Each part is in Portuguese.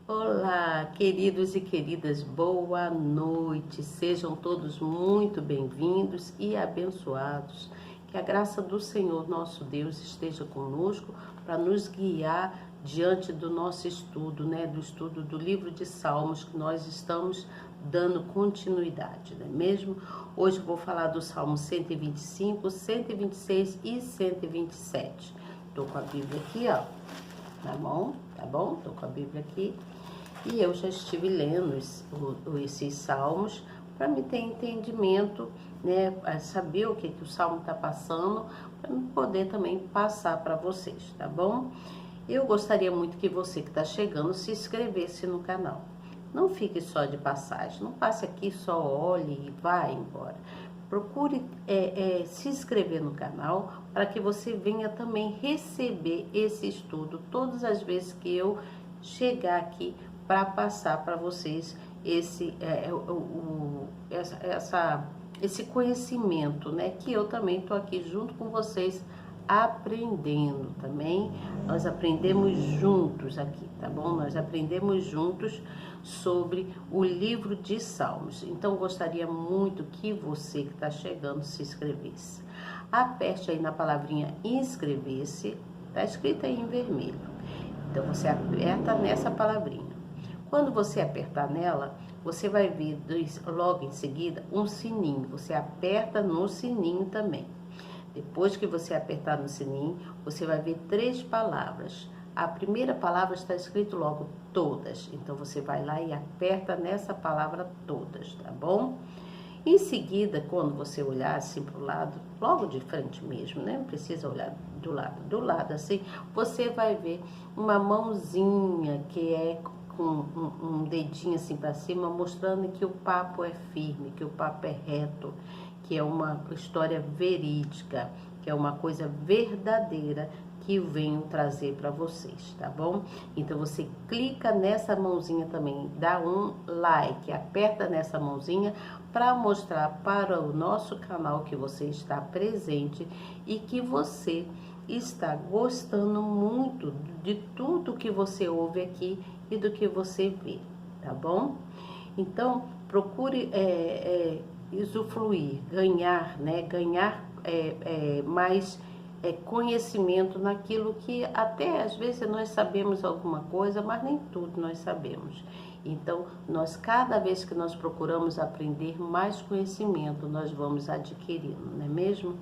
Olá, queridos e queridas, boa noite. Sejam todos muito bem-vindos e abençoados. Que a graça do Senhor nosso Deus esteja conosco para nos guiar diante do nosso estudo, do estudo do livro de Salmos que nós estamos dando continuidade, não é mesmo? Hoje eu vou falar do Salmo 125, 126 e 127. Estou com a Bíblia aqui, ó, na mão, tá bom? Estou com a Bíblia aqui. E eu já estive lendo esses salmos para me ter entendimento, saber o que o salmo está passando, para poder também passar para vocês, tá bom? Eu gostaria muito que você que está chegando se inscrevesse no canal. Não fique só de passagem, não passe aqui, só olhe e vá embora. Procure se inscrever no canal para que você venha também receber esse estudo todas as vezes que eu chegar aqui para passar para vocês esse conhecimento, que eu também estou aqui junto com vocês aprendendo também. Nós aprendemos juntos aqui, tá bom? Nós aprendemos juntos sobre o livro de Salmos. Então, gostaria muito que você que está chegando se inscrevesse. Aperte aí na palavrinha inscrever-se, tá escrito aí em vermelho. Então, você aperta nessa palavrinha. Quando você apertar nela, você vai ver logo em seguida um sininho. Você aperta no sininho também. Depois que você apertar no sininho, você vai ver 3 palavras. A primeira palavra está escrito logo todas. Então, você vai lá e aperta nessa palavra todas, tá bom? Em seguida, quando você olhar assim para o lado, logo de frente mesmo, Não precisa olhar do lado assim, você vai ver uma mãozinha que é com um dedinho assim para cima, mostrando que o papo é firme, que o papo é reto, que é uma história verídica, que é uma coisa verdadeira que eu venho trazer para vocês, tá bom? Então você clica nessa mãozinha também, dá um like, aperta nessa mãozinha para mostrar para o nosso canal que você está presente e que você está gostando muito de tudo que você ouve aqui e do que você vê, tá bom? Então, procure usufruir, ganhar, ganhar mais conhecimento naquilo que até às vezes nós sabemos alguma coisa, mas nem tudo nós sabemos. Então, cada vez que nós procuramos aprender mais conhecimento, nós vamos adquirindo, não é mesmo?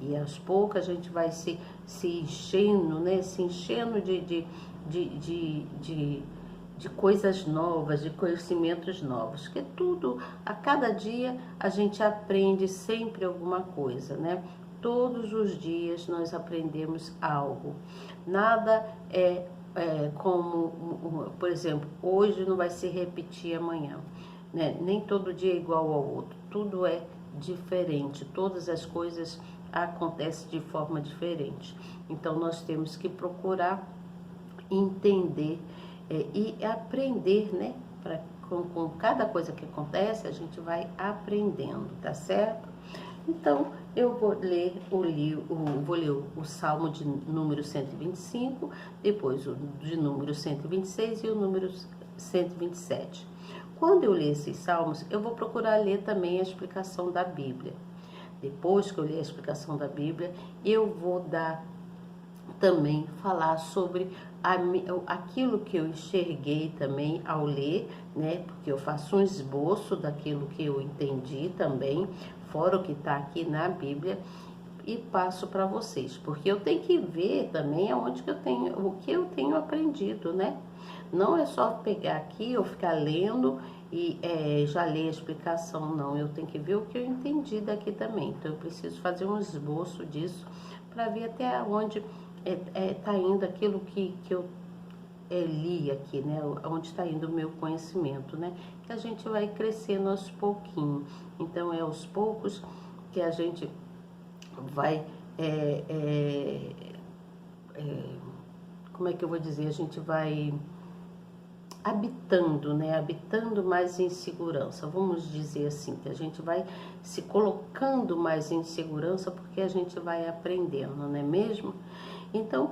E aos poucos a gente vai se enchendo, Se enchendo de coisas novas, de conhecimentos novos, que tudo, a cada dia a gente aprende sempre alguma coisa, Todos os dias nós aprendemos algo. Nada como, por exemplo, hoje não vai se repetir amanhã, Nem todo dia é igual ao outro, tudo é diferente, todas as coisas acontecem de forma diferente. Então nós temos que procurar entender e aprender, com cada coisa que acontece, a gente vai aprendendo, tá certo? Então, eu vou ler o Salmo de número 125, depois o de número 126 e o número 127. Quando eu ler esses salmos, eu vou procurar ler também a explicação da Bíblia. Depois que eu ler a explicação da Bíblia, eu vou também falar sobre aquilo que eu enxerguei também ao ler, Porque eu faço um esboço daquilo que eu entendi também, fora o que está aqui na Bíblia, e passo para vocês, porque eu tenho que ver também o que eu tenho aprendido, Não é só pegar aqui ou ficar lendo e já ler a explicação, não. Eu tenho que ver o que eu entendi daqui também. Então, eu preciso fazer um esboço disso para ver até onde está indo aquilo que eu li aqui, Onde está indo o meu conhecimento, Que a gente vai crescendo aos pouquinhos. Então, é aos poucos que a gente vai, como é que eu vou dizer? A gente vai habitando, Habitando mais em segurança. Vamos dizer assim, que a gente vai se colocando mais em segurança porque a gente vai aprendendo, não é mesmo? Então,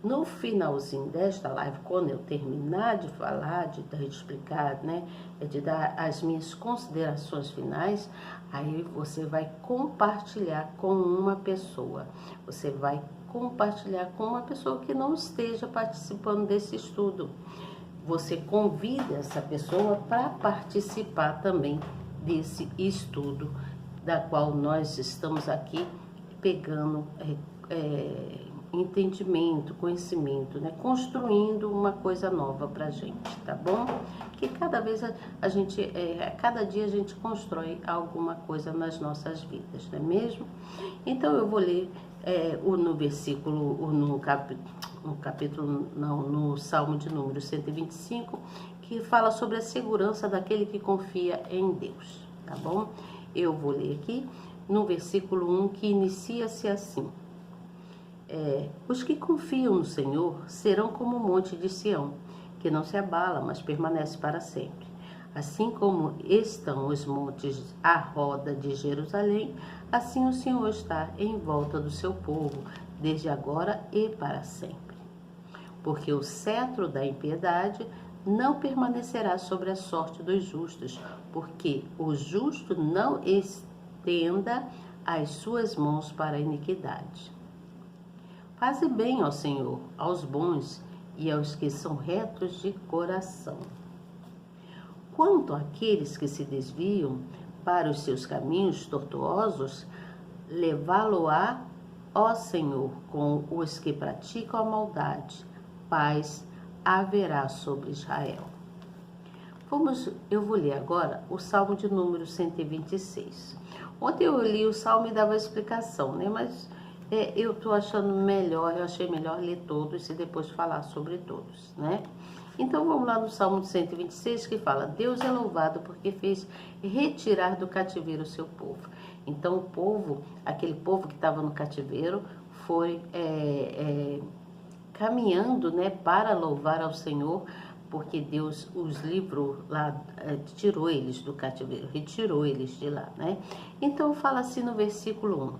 no finalzinho desta live, quando eu terminar de falar, de explicar, né, de dar as minhas considerações finais, aí você vai compartilhar com uma pessoa. Você vai compartilhar com uma pessoa que não esteja participando desse estudo. Você convida essa pessoa para participar também desse estudo, da qual nós estamos aqui pegando entendimento, conhecimento, né? Construindo uma coisa nova para a gente, tá bom? Que cada vez a gente, cada dia a gente constrói alguma coisa nas nossas vidas, não é mesmo? Então eu vou ler no versículo, no Salmo de número 125, que fala sobre a segurança daquele que confia em Deus, tá bom? Eu vou ler aqui no versículo 1, que inicia-se assim: os que confiam no Senhor serão como o monte de Sião, que não se abala, mas permanece para sempre. Assim como estão os montes à roda de Jerusalém, assim o Senhor está em volta do seu povo, desde agora e para sempre. Porque o cetro da impiedade não permanecerá sobre a sorte dos justos, porque o justo não estenda as suas mãos para a iniquidade. Faze bem ao Senhor, aos bons e aos que são retos de coração. Quanto àqueles que se desviam para os seus caminhos tortuosos, levá-lo-á, ó Senhor, com os que praticam a maldade. Paz haverá sobre Israel. Eu vou ler agora o Salmo de número 126. Ontem eu li o Salmo e dava a explicação, né? Mas eu estou achando melhor, eu achei melhor ler todos e depois falar sobre todos, né? Então vamos lá no Salmo 126, que fala: Deus é louvado porque fez retirar do cativeiro o seu povo. Então o povo, aquele povo que estava no cativeiro, foi caminhando, né, para louvar ao Senhor, porque Deus os livrou lá, tirou eles do cativeiro, retirou eles de lá, né? Então fala assim no versículo 1: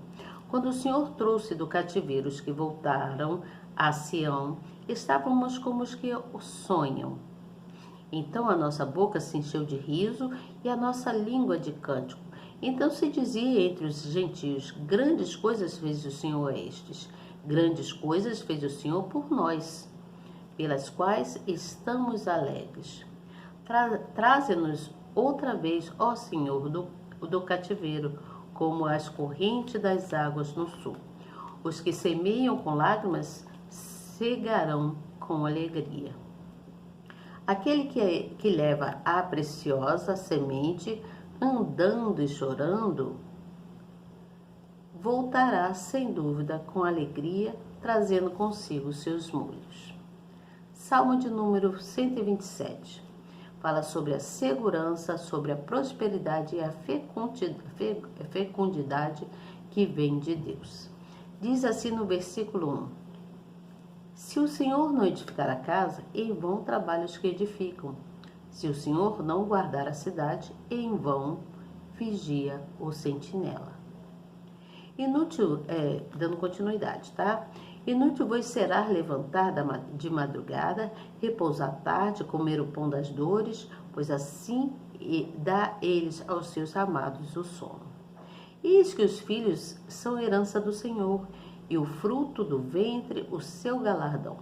quando o Senhor trouxe do cativeiro os que voltaram a Sião, estávamos como os que sonham. Então a nossa boca se encheu de riso e a nossa língua de cântico. Então se dizia entre os gentios: grandes coisas fez o Senhor a estes, grandes coisas fez o Senhor por nós, pelas quais estamos alegres. Traze-nos outra vez, ó Senhor, do cativeiro, como as correntes das águas no sul. Os que semeiam com lágrimas cegarão com alegria. Aquele que leva a preciosa semente, andando e chorando, voltará sem dúvida com alegria, trazendo consigo seus molhos. Salmo de número 127. Fala sobre a segurança, sobre a prosperidade e a fecundidade que vem de Deus. Diz assim no versículo 1: se o Senhor não edificar a casa, em vão trabalham os que edificam. Se o Senhor não guardar a cidade, em vão vigia o sentinela. Inútil, dando continuidade, tá? Inútil vos será levantar de madrugada, repousar tarde, comer o pão das dores, pois assim dá eles aos seus amados o sono. Eis que os filhos são herança do Senhor, e o fruto do ventre o seu galardão.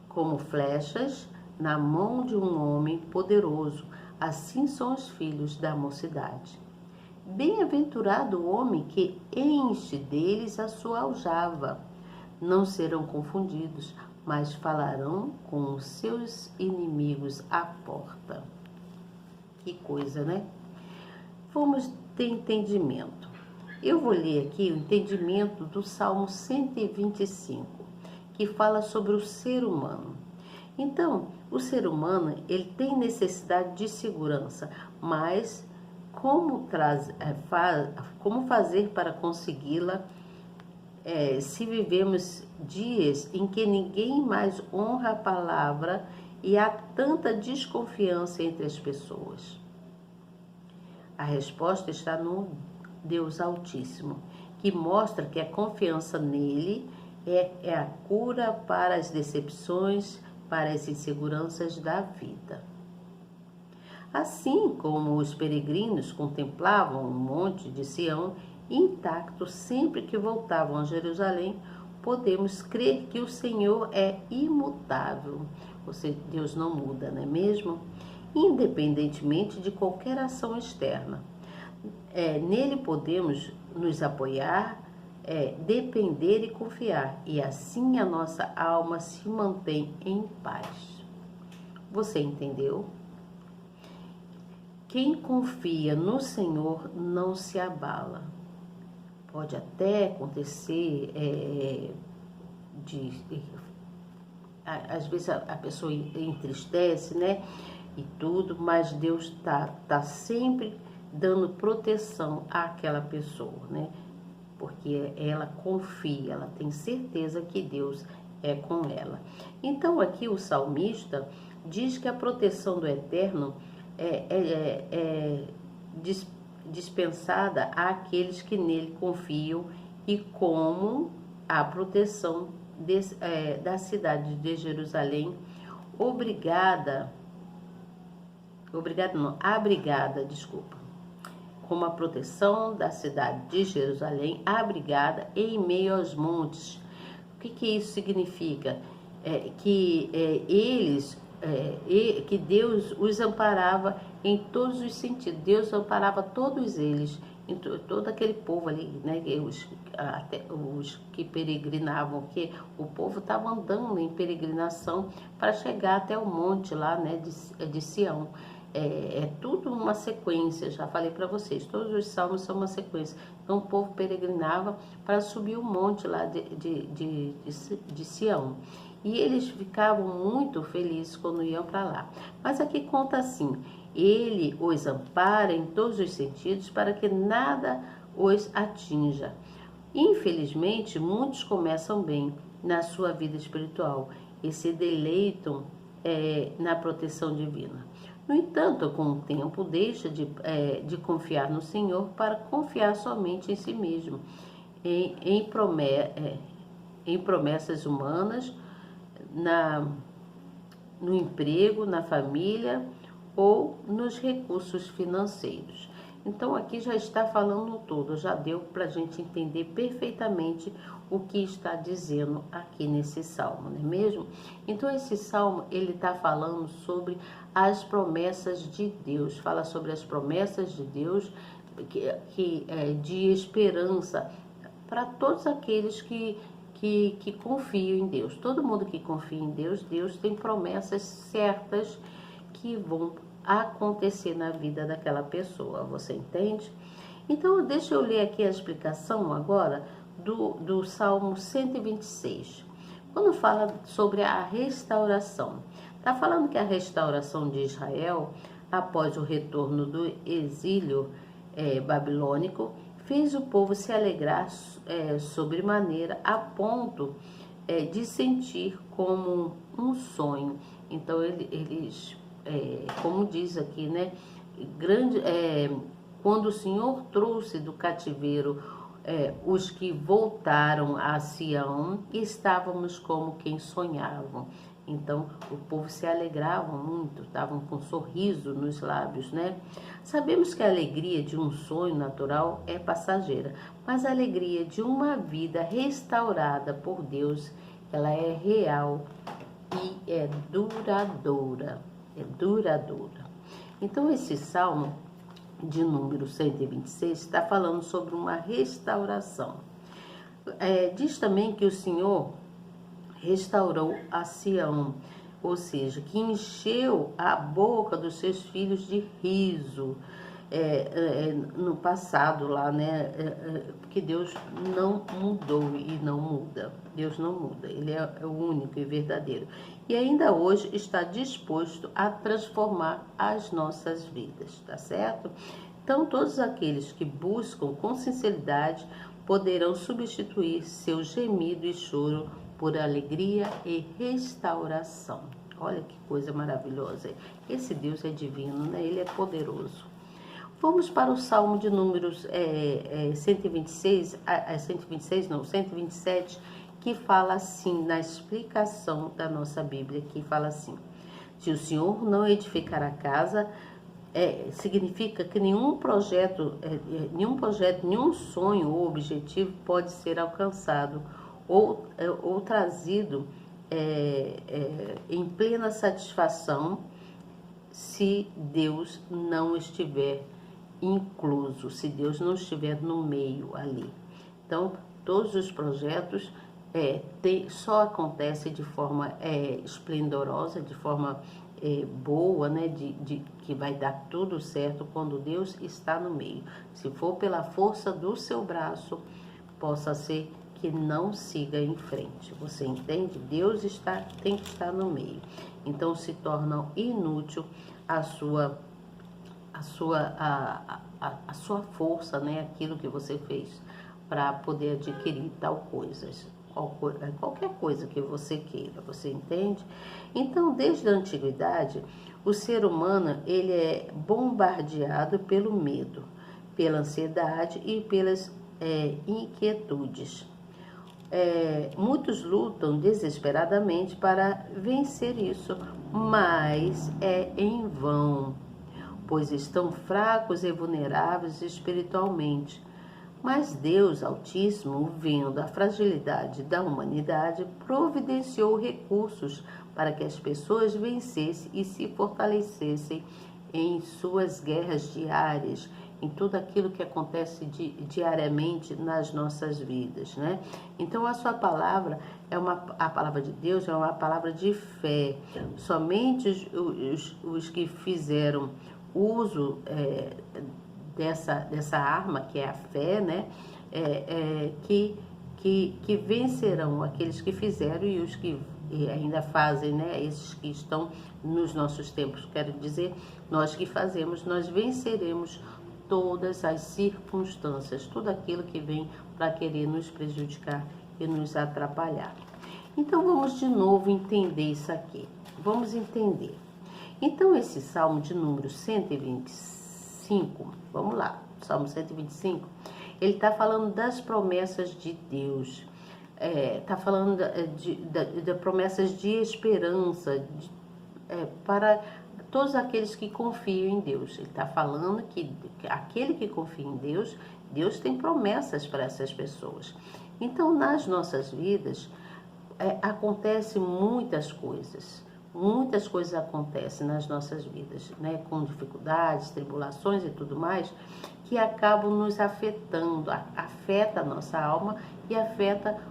Como flechas na mão de um homem poderoso, assim são os filhos da mocidade. Bem-aventurado o homem que enche deles a sua aljava. Não serão confundidos, mas falarão com os seus inimigos à porta. Que coisa, né? Vamos ter entendimento. Eu vou ler aqui o entendimento do Salmo 125, que fala sobre o ser humano. Então, o ser humano, ele tem necessidade de segurança, mas como fazer para consegui-la se vivemos dias em que ninguém mais honra a palavra e há tanta desconfiança entre as pessoas? A resposta está no Deus Altíssimo, que mostra que a confiança nele é a cura para as decepções, para as inseguranças da vida. Assim como os peregrinos contemplavam o monte de Sião intacto sempre que voltavam a Jerusalém, podemos crer que o Senhor é imutável. Ou seja, Deus não muda, não é mesmo? Independentemente de qualquer ação externa. Nele podemos nos apoiar, depender e confiar, e assim a nossa alma se mantém em paz. Você entendeu? Quem confia no Senhor não se abala. Pode até acontecer às vezes a pessoa entristece, né? E tudo, mas Deus tá sempre dando proteção àquela pessoa, né? Porque ela confia, ela tem certeza que Deus é com ela. Então aqui o salmista diz que a proteção do Eterno é dispensada àqueles que nele confiam, e como a proteção da cidade de Jerusalém, como a proteção da cidade de Jerusalém, abrigada em meio aos montes. O que isso significa? Que Deus os amparava em todos os sentidos. Deus amparava todos eles, todo aquele povo ali, né? Até os que peregrinavam, que o povo estava andando em peregrinação para chegar até o monte lá, né, de Sião. Tudo uma sequência, já falei para vocês, todos os salmos são uma sequência. Então o povo peregrinava para subir o monte lá de Sião. E eles ficavam muito felizes quando iam para lá. Mas aqui conta assim: ele os ampara em todos os sentidos para que nada os atinja. Infelizmente, muitos começam bem na sua vida espiritual e se deleitam na proteção divina. No entanto, com o tempo, deixa de confiar no Senhor para confiar somente em si mesmo, em promessas humanas, no emprego, na família ou nos recursos financeiros. Então aqui já está falando todo, já deu para a gente entender perfeitamente o que está dizendo aqui nesse salmo, não é mesmo? Então esse salmo, ele está falando sobre as promessas de Deus, fala sobre as promessas de Deus, de esperança para todos aqueles que confiam em Deus. Todo mundo que confia em Deus, Deus tem promessas certas que vão acontecer na vida daquela pessoa, você entende? Então, deixa eu ler aqui a explicação agora do Salmo 126. Quando fala sobre a restauração, está falando que a restauração de Israel, após o retorno do exílio babilônico, fez o povo se alegrar sobremaneira, a ponto de sentir como um sonho. Então, eles como diz aqui, né? Quando o Senhor trouxe do cativeiro os que voltaram a Sião, estávamos como quem sonhavam. Então, o povo se alegrava muito, estavam com um sorriso nos lábios, né? Sabemos que a alegria de um sonho natural é passageira, mas a alegria de uma vida restaurada por Deus, ela é real e é duradoura. Então, esse salmo de número 126 está falando sobre uma restauração. Diz também que o Senhor restaurou a Sião, ou seja, que encheu a boca dos seus filhos de riso. No passado lá, né? Porque Deus não mudou e não muda. Deus não muda, Ele é o único e verdadeiro. E ainda hoje está disposto a transformar as nossas vidas, tá certo? Então, todos aqueles que buscam com sinceridade poderão substituir seu gemido e choro por alegria e restauração. Olha que coisa maravilhosa. Esse Deus é divino, né? Ele é poderoso. Vamos para o Salmo de números 127, que fala assim, na explicação da nossa Bíblia, que fala assim: se o Senhor não edificar a casa, significa que nenhum projeto, nenhum sonho ou objetivo pode ser alcançado ou trazido em plena satisfação se Deus não estiver incluso, se Deus não estiver no meio ali. Então, todos os projetos só acontecem de forma esplendorosa, de forma boa, né, que vai dar tudo certo quando Deus está no meio. Se for pela força do seu braço, possa ser que não siga em frente. Você entende? Deus tem que estar no meio. Então se torna inútil a sua força, né, aquilo que você fez para poder adquirir qualquer coisa que você queira, você entende? Então, desde a antiguidade, o ser humano ele é bombardeado pelo medo, pela ansiedade e pelas inquietudes. Muitos lutam desesperadamente para vencer isso, mas é em vão, pois estão fracos e vulneráveis espiritualmente. Mas Deus Altíssimo, vendo a fragilidade da humanidade, providenciou recursos para que as pessoas vencessem e se fortalecessem em suas guerras diárias, em tudo aquilo que acontece diariamente nas nossas vidas, né? Então a sua palavra a palavra de Deus é uma palavra de fé. Somente os que fizeram uso dessa arma que é a fé, né? Que vencerão aqueles que fizeram e os que ainda fazem, né? Esses que estão nos nossos tempos. Quero dizer, nós que fazemos, nós venceremos todas as circunstâncias, tudo aquilo que vem para querer nos prejudicar e nos atrapalhar. Então vamos de novo entender isso aqui. Vamos entender. Então esse Salmo de número 125, vamos lá, Salmo 125, ele está falando das promessas de Deus, está falando de promessas de esperança para todos aqueles que confiam em Deus. Ele está falando que aquele que confia em Deus, Deus tem promessas para essas pessoas. Então, nas nossas vidas, acontecem muitas coisas acontecem nas nossas vidas, né? Com dificuldades, tribulações e tudo mais, que acabam nos afetando, afeta a nossa alma e afeta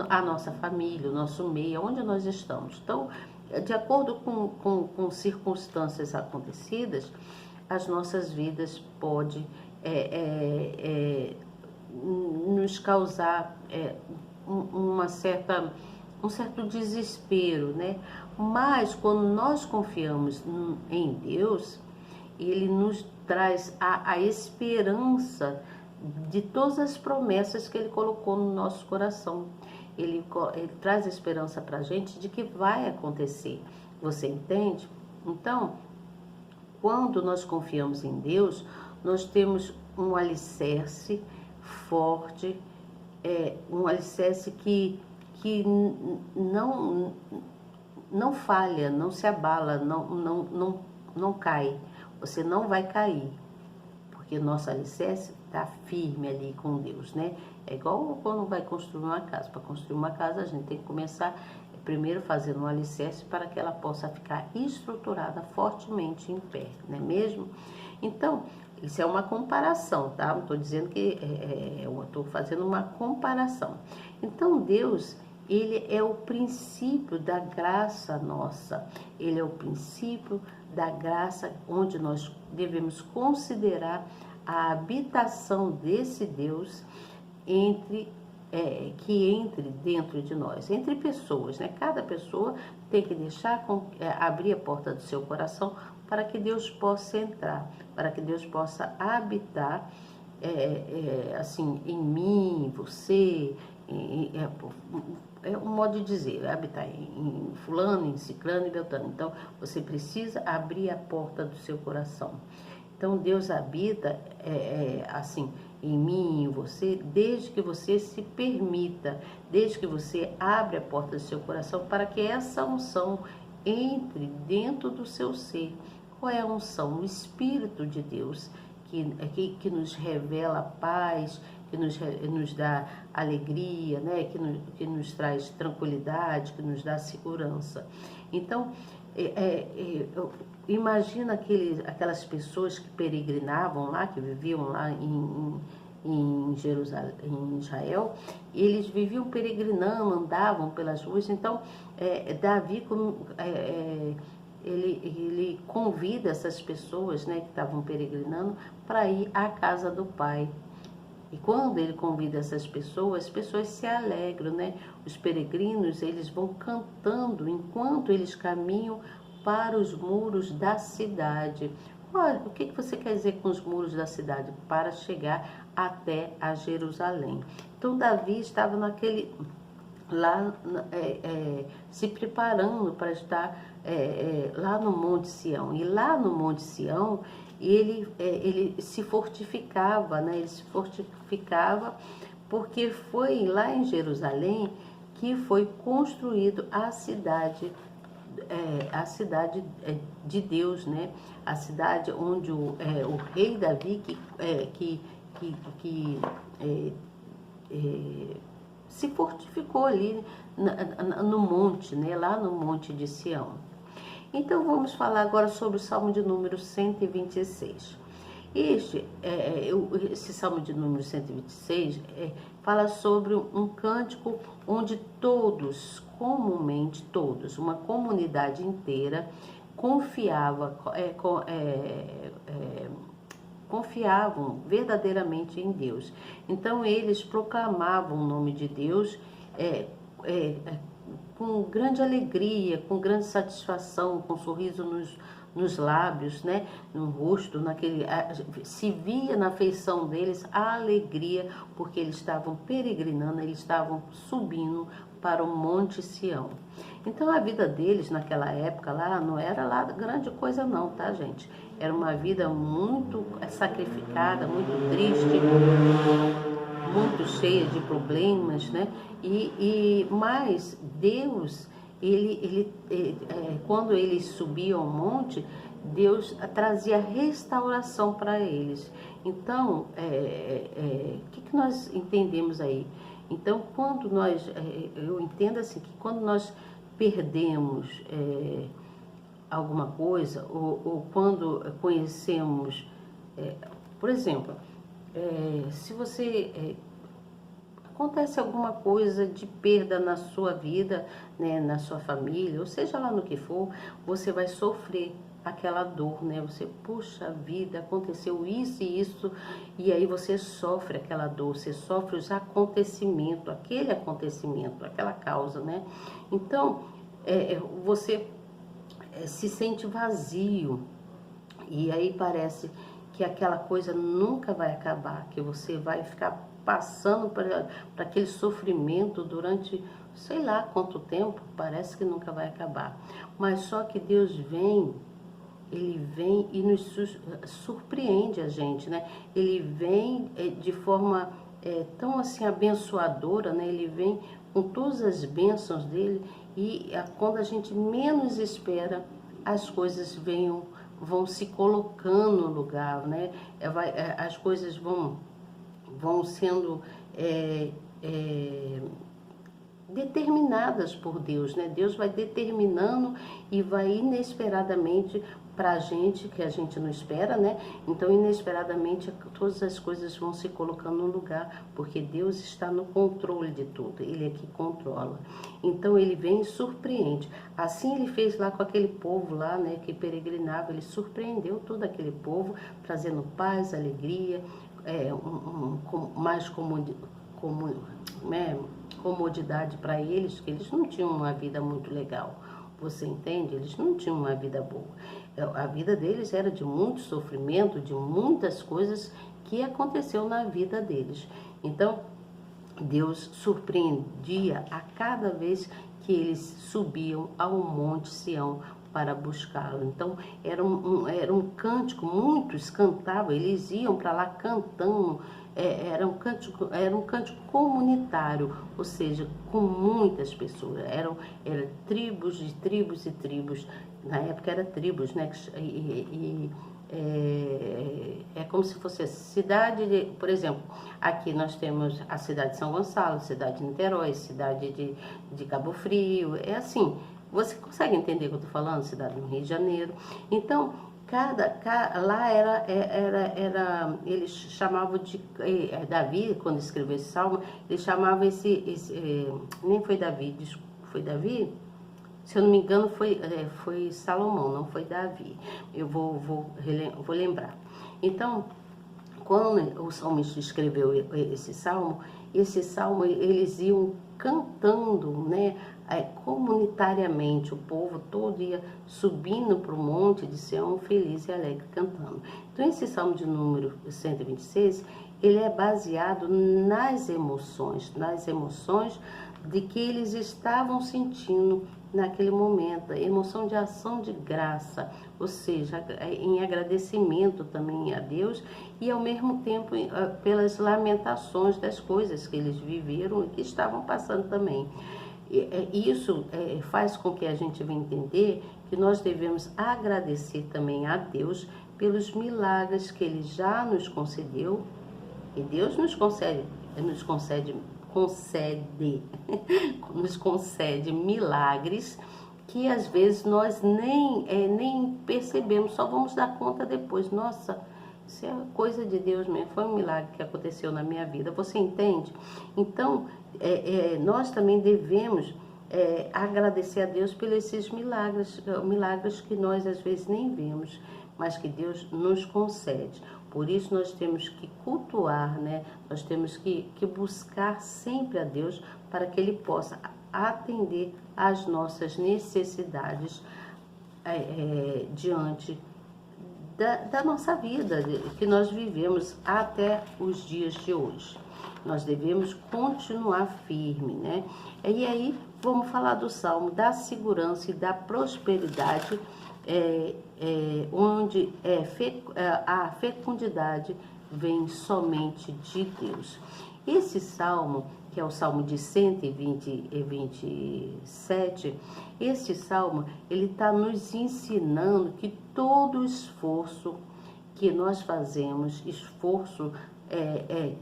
a nossa família, o nosso meio, onde nós estamos. Então, de acordo com circunstâncias acontecidas, as nossas vidas podem nos causar um certo desespero, né? Mas quando nós confiamos em Deus, Ele nos traz a esperança de todas as promessas que Ele colocou no nosso coração. Ele traz a esperança para a gente de que vai acontecer. Você entende? Então, quando nós confiamos em Deus, nós temos um alicerce forte, um alicerce que não falha, não se abala, não cai. Você não vai cair, porque o nosso alicerce está firme ali com Deus, né? É igual quando vai construir uma casa. Para construir uma casa, a gente tem que começar primeiro fazendo um alicerce para que ela possa ficar estruturada fortemente em pé, não é mesmo? Então, isso é uma comparação, tá? Não estou dizendo que eu estou fazendo uma comparação. Então, Deus, Ele é o princípio da graça nossa. Ele é o princípio da graça onde nós devemos considerar a habitação desse Deus que entre dentro de nós, entre pessoas, né? Cada pessoa tem que deixar abrir a porta do seu coração para que Deus possa entrar, para que Deus possa habitar assim, em mim, em você, é um modo de dizer, habitar em fulano, em ciclano e beltrano. Então, você precisa abrir a porta do seu coração. Então, Deus habita, assim, em mim, em você, desde que você se permita, desde que você abre a porta do seu coração para que essa unção entre dentro do seu ser. Qual é a unção? O Espírito de Deus, que nos revela a paz, que nos dá alegria, né? Que nos traz tranquilidade, que nos dá segurança. Então, imagina aquelas pessoas que peregrinavam lá, que viviam lá em Jerusalém, em Israel, e eles viviam peregrinando, andavam pelas ruas. Então, Davi, ele convida essas pessoas, né, que estavam peregrinando para ir à casa do Pai. E quando ele convida essas pessoas, as pessoas se alegram, né? Os peregrinos, eles vão cantando enquanto eles caminham para os muros da cidade. Olha, o que você quer dizer com os muros da cidade? Para chegar até a Jerusalém. Então, Davi estava lá se preparando para estar lá no Monte Sião. E lá no Monte Sião, ele se fortificava, né? Ele se fortificava porque foi lá em Jerusalém que foi construído a cidade de Deus, né? A cidade onde o rei Davi que se fortificou ali no monte, né? Lá no Monte de Sião. Então vamos falar agora sobre o Salmo de número 126. Esse Salmo de número 126 fala sobre um cântico onde todos, comumente todos, uma comunidade inteira confiavam verdadeiramente em Deus. Então eles proclamavam o nome de Deus com grande alegria, com grande satisfação, com um sorriso nos lábios, né? No rosto, se via na feição deles a alegria, porque eles estavam peregrinando, eles estavam subindo para o Monte Sião. Então a vida deles naquela época lá não era lá grande coisa não, tá, gente? Era uma vida muito sacrificada, muito triste, muito cheia de problemas, né? Mas Deus, quando eles subiam ao monte, Deus trazia restauração para eles. Então, o que nós entendemos aí? Então, eu entendo assim que quando nós perdemos alguma coisa ou quando conhecemos, por exemplo, se você acontece alguma coisa de perda na sua vida, né, na sua família, ou seja lá no que for, você vai sofrer aquela dor, né? Você, puxa vida, aconteceu isso e isso, e aí você sofre aquela dor, você sofre os acontecimentos, aquele acontecimento, aquela causa, né? Então, você se sente vazio, e aí parece que aquela coisa nunca vai acabar, que você vai ficar passando para aquele sofrimento durante sei lá quanto tempo, parece que nunca vai acabar. Mas só que Deus Ele vem e nos surpreende a gente, né? Ele vem de forma tão assim abençoadora, né? Ele vem com todas as bênçãos dele e quando a gente menos espera, as coisas vão se colocando no lugar, né? As coisas vão sendo determinadas por Deus, né? Deus vai determinando e vai inesperadamente para a gente, que a gente não espera, né? Então, inesperadamente, todas as coisas vão se colocando no lugar, porque Deus está no controle de tudo, Ele é que controla. Então, Ele vem e surpreende. Assim, Ele fez lá com aquele povo lá, né, que peregrinava, Ele surpreendeu todo aquele povo, trazendo paz, alegria, mais comodidade para eles, que eles não tinham uma vida muito legal. Você entende? Eles não tinham uma vida boa. A vida deles era de muito sofrimento, de muitas coisas que aconteceu na vida deles. Então, Deus surpreendia a cada vez que eles subiam ao Monte Sião para buscá-lo. Então, era um cântico, muitos cantavam, eles iam para lá cantando, era um cântico comunitário, ou seja, com muitas pessoas, eram tribos de tribos e tribos, na época era tribos, né, é como se fosse a cidade, por exemplo, aqui nós temos a cidade de São Gonçalo, cidade de Niterói, cidade de Cabo Frio, é assim, você consegue entender o que eu estou falando? Cidade do Rio de Janeiro. Então, lá eles chamavam de, Davi, quando escreveu esse salmo, ele chamava nem foi Davi, foi Davi? Se eu não me engano, foi Salomão, não foi Davi. Eu vou lembrar. Então, quando o salmista escreveu esse salmo, eles iam cantando, né, comunitariamente, o povo todo ia subindo para o monte de Sião, feliz e alegre, cantando. Então, esse salmo de número 126, ele é baseado nas emoções de que eles estavam sentindo naquele momento, emoção de ação de graça, ou seja, em agradecimento também a Deus e ao mesmo tempo pelas lamentações das coisas que eles viveram e que estavam passando também. Isso faz com que a gente venha entender que nós devemos agradecer também a Deus pelos milagres que Ele já nos concedeu, e Deus nos concede milagres que às vezes nós nem percebemos, só vamos dar conta depois. Nossa, isso é coisa de Deus mesmo, foi um milagre que aconteceu na minha vida, você entende? Então, nós também devemos agradecer a Deus por esses milagres que nós às vezes nem vemos, mas que Deus nos concede. Por isso nós temos que cultuar, né? Nós temos que buscar sempre a Deus para que Ele possa atender às nossas necessidades diante da nossa vida, que nós vivemos até os dias de hoje. Nós devemos continuar firme, né? E aí vamos falar do Salmo da segurança e da prosperidade, onde a fecundidade vem somente de Deus. Esse salmo, que é o salmo de 127, esse salmo, ele está nos ensinando que todo esforço que nós fazemos,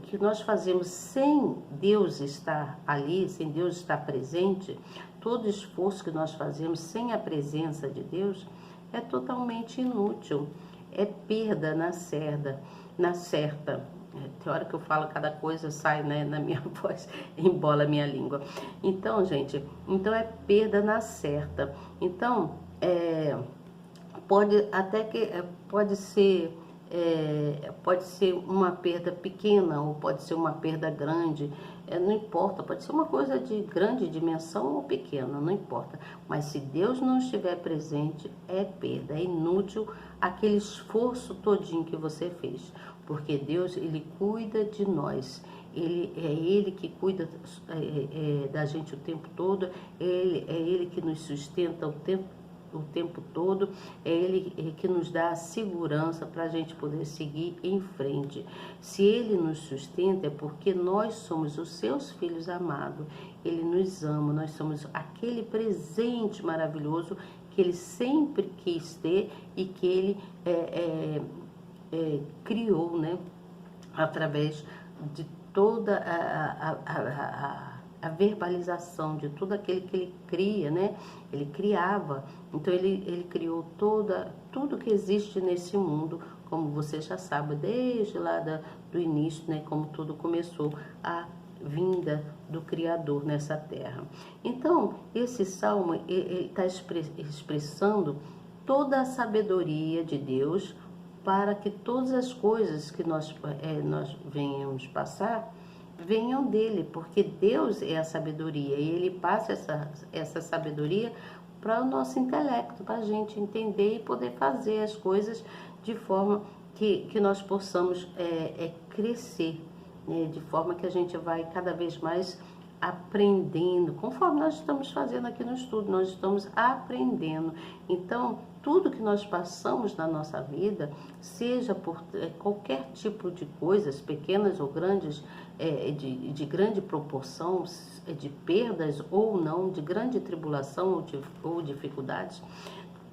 que nós fazemos sem Deus estar ali, sem Deus estar presente, todo esforço que nós fazemos sem a presença de Deus é totalmente inútil, é perda na certa. Tem hora que eu falo cada coisa, sai, né, na minha voz, embola a minha língua. Então, gente, é perda na certa. Então, pode ser uma perda pequena ou pode ser uma perda grande, não importa, pode ser uma coisa de grande dimensão ou pequena, não importa. Mas se Deus não estiver presente, é perda, é inútil aquele esforço todinho que você fez, porque Deus, Ele cuida de nós. Ele que cuida da gente o tempo todo, é Ele que nos sustenta o tempo todo, é Ele que nos dá a segurança para a gente poder seguir em frente. Se Ele nos sustenta é porque nós somos os seus filhos amados, Ele nos ama, nós somos aquele presente maravilhoso que Ele sempre quis ter e que Ele criou, né, através de toda a verbalização de tudo aquilo que Ele cria, né? Ele criava, então ele criou tudo que existe nesse mundo, como você já sabe, desde lá do início, né? Como tudo começou, a vinda do Criador nessa terra. Então, esse salmo está expressando toda a sabedoria de Deus para que todas as coisas que nós venhamos passar venham dele, porque Deus é a sabedoria e Ele passa essa sabedoria para o nosso intelecto, para a gente entender e poder fazer as coisas de forma que nós possamos crescer, né? De forma que a gente vai cada vez mais aprendendo, conforme nós estamos fazendo aqui no estudo, nós estamos aprendendo. Então, tudo que nós passamos na nossa vida, seja por qualquer tipo de coisas, pequenas ou grandes, de grande proporção, de perdas ou não, de grande tribulação ou dificuldades,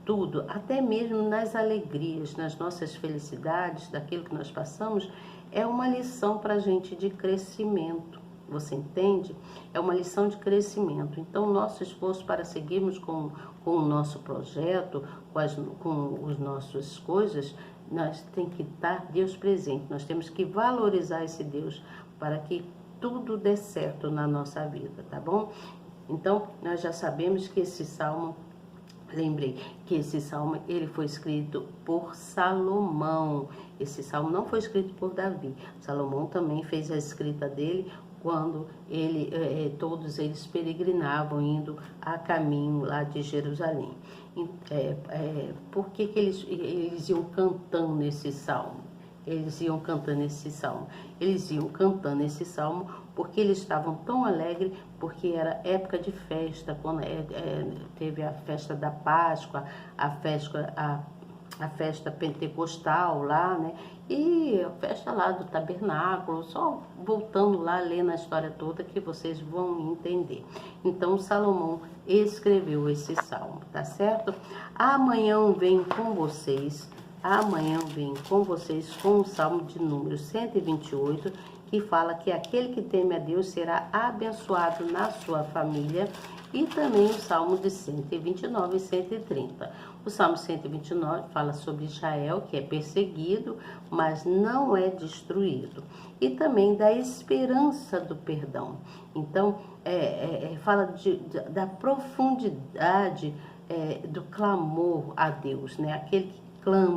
tudo, até mesmo nas alegrias, nas nossas felicidades, daquilo que nós passamos, é uma lição para a gente de crescimento. Você entende? É uma lição de crescimento. Então, nosso esforço para seguirmos com o nosso projeto, com as nossas coisas, nós tem que estar Deus presente. Nós temos que valorizar esse Deus para que tudo dê certo na nossa vida, tá bom? Então, nós já sabemos que esse salmo, lembrei que esse salmo ele foi escrito por Salomão. Esse salmo não foi escrito por Davi. Salomão também fez a escrita dele quando todos eles peregrinavam indo a caminho lá de Jerusalém. Por que eles iam cantando esse salmo? Eles iam cantando esse salmo. Eles iam cantando esse salmo porque eles estavam tão alegres, porque era época de festa, quando teve a festa da Páscoa, a festa pentecostal lá, né? E a festa lá do tabernáculo, só voltando lá, lendo a história toda que vocês vão entender. Então, Salomão escreveu esse salmo, tá certo? Amanhã venho com vocês com o salmo de número 128, que fala que aquele que teme a Deus será abençoado na sua família, e também o salmo de 129 e 130. O salmo 129 fala sobre Israel, que é perseguido, mas não é destruído. E também da esperança do perdão. Então, fala da profundidade do clamor a Deus, né? Aquele que clama